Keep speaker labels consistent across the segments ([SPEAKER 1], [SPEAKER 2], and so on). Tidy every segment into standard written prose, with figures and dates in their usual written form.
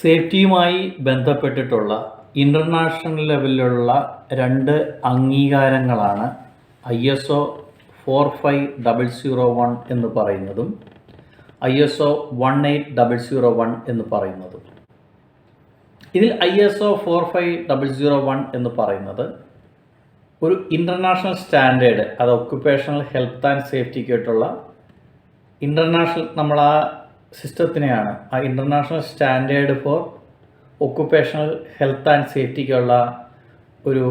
[SPEAKER 1] സേഫ്റ്റിയുമായി ബന്ധപ്പെട്ടിട്ടുള്ള ഇൻ്റർനാഷണൽ ലെവലിലുള്ള 2 അംഗീകാരങ്ങളാണ് ISO 45001 എന്ന് പറയുന്നതും ISO 18001 എന്ന് പറയുന്നതും. ഇതിൽ ISO 45001 എന്ന് പറയുന്നത് ഒരു ഇൻ്റർനാഷണൽ സ്റ്റാൻഡേർഡ്, അത് ഒക്യുപ്പേഷണൽ ഹെൽത്ത് ആൻഡ് സേഫ്റ്റിക്കായിട്ടുള്ള ഇൻ്റർനാഷണൽ നമ്മൾ ആ സിസ്റ്റത്തിനെയാണ് ആ international standard for occupational health and സേഫ്റ്റിക്കുള്ള ഒരു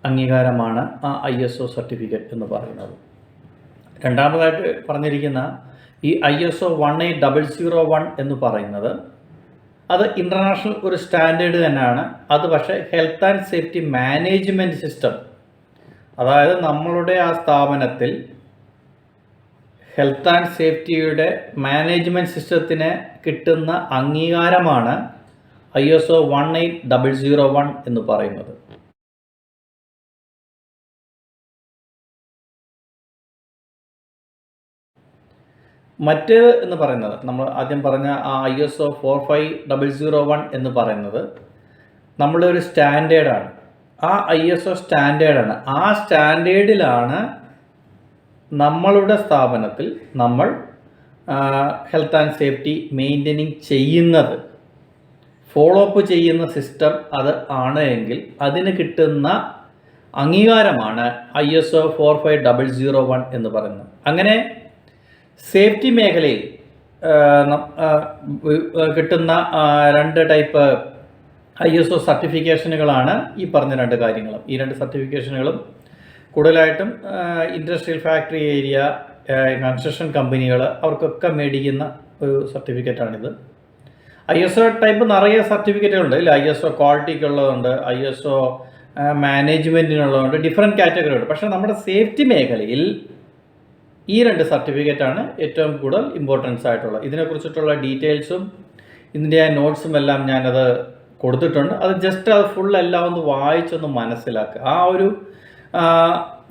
[SPEAKER 1] അംഗീകാരമാണ് ആ ISO സർട്ടിഫിക്കറ്റ് എന്ന് പറയുന്നത്. രണ്ടാമതായിട്ട് പറഞ്ഞിരിക്കുന്ന ഈ ISO 18001 എന്ന് പറയുന്നത് അത് ഇൻ്റർനാഷണൽ ഒരു സ്റ്റാൻഡേർഡ് തന്നെയാണ്. അത് പക്ഷേ health and safety management system, അതായത് നമ്മളുടെ ആ സ്ഥാപനത്തിൽ ഹെൽത്ത് ആൻഡ് സേഫ്റ്റിയുടെ മാനേജ്മെൻറ്റ് സിസ്റ്റത്തിന് കിട്ടുന്ന അംഗീകാരമാണ് ISO 18001 എന്ന് പറയുന്നത്. മറ്റേത് എന്ന് പറയുന്നത് നമ്മൾ ആദ്യം പറഞ്ഞ ആ ISO 45001 എന്ന് പറയുന്നത് നമ്മളുടെ ഒരു സ്റ്റാൻഡേർഡാണ്. ആ ISO സ്റ്റാൻഡേർഡാണ്. ആ സ്റ്റാൻഡേർഡിലാണ് നമ്മളുടെ സ്ഥാപനത്തിൽ നമ്മൾ ഹെൽത്ത് ആൻഡ് സേഫ്റ്റി മെയിൻ്റെനിങ് ചെയ്യുന്നത്, ഫോളോ അപ്പ് ചെയ്യുന്ന സിസ്റ്റം അത് ആണ് എങ്കിൽ അതിന് കിട്ടുന്ന അംഗീകാരമാണ് ISO 45001 എന്ന് പറയുന്നത്. അങ്ങനെ സേഫ്റ്റി മേഖലയിൽ കിട്ടുന്ന 2 ടൈപ്പ് ISO സർട്ടിഫിക്കേഷനുകളാണ് ഈ പറഞ്ഞ 2 കാര്യങ്ങളും. ഈ 2 സർട്ടിഫിക്കേഷനുകളും കൂടുതലായിട്ടും ഇൻഡസ്ട്രിയൽ ഫാക്ടറി ഏരിയ, കൺസ്ട്രക്ഷൻ കമ്പനികൾ അവർക്കൊക്കെ മേടിക്കുന്ന ഒരു സർട്ടിഫിക്കറ്റാണിത്. ISO ടൈപ്പ് നിറയെ സർട്ടിഫിക്കറ്റുകളുണ്ട്. ഇല്ല, ISO ക്വാളിറ്റിക്കുള്ളതുണ്ട്, ISO മാനേജ്മെൻറ്റിനുള്ളതുണ്ട്, ഡിഫറെൻറ്റ് കാറ്റഗറി ഉണ്ട്. പക്ഷേ നമ്മുടെ സേഫ്റ്റി മേഖലയിൽ ഈ 2 സർട്ടിഫിക്കറ്റാണ് ഏറ്റവും കൂടുതൽ ഇമ്പോർട്ടൻസ് ആയിട്ടുള്ളത്. ഇതിനെക്കുറിച്ചിട്ടുള്ള ഡീറ്റെയിൽസും ഇതിൻ്റെ നോട്ട്സും എല്ലാം ഞാനത് കൊടുത്തിട്ടുണ്ട്. അത് ജസ്റ്റ് അത് ഫുൾ എല്ലാം ഒന്ന് വായിച്ചൊന്ന് മനസ്സിലാക്കുക. ആ ഒരു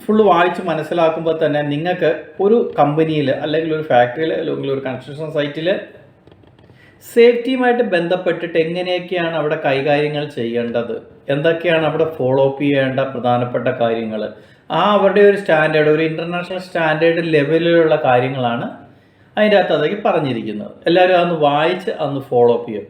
[SPEAKER 1] ഫുള്ള് വായിച്ച് മനസ്സിലാക്കുമ്പോൾ തന്നെ നിങ്ങൾക്ക് ഒരു കമ്പനിയിൽ അല്ലെങ്കിൽ ഒരു ഫാക്ടറിയിൽ അല്ലെങ്കിൽ ഒരു കൺസ്ട്രക്ഷൻ സൈറ്റിൽ സേഫ്റ്റിയുമായിട്ട് ബന്ധപ്പെട്ടിട്ട് എങ്ങനെയൊക്കെയാണ് അവിടെ കൈകാര്യങ്ങൾ ചെയ്യേണ്ടത്, എന്തൊക്കെയാണ് അവിടെ ഫോളോ അപ്പ് ചെയ്യേണ്ട പ്രധാനപ്പെട്ട കാര്യങ്ങൾ, അവരുടെ ഒരു സ്റ്റാൻഡേർഡ്, ഒരു ഇൻ്റർനാഷണൽ സ്റ്റാൻഡേർഡ് ലെവലിലുള്ള കാര്യങ്ങളാണ് അതിൻ്റെ അകത്ത് അതൊക്കെ പറഞ്ഞിരിക്കുന്നത്. എല്ലാവരും അതൊന്ന് വായിച്ച് അതൊന്ന് ഫോളോ അപ്പ് ചെയ്യും.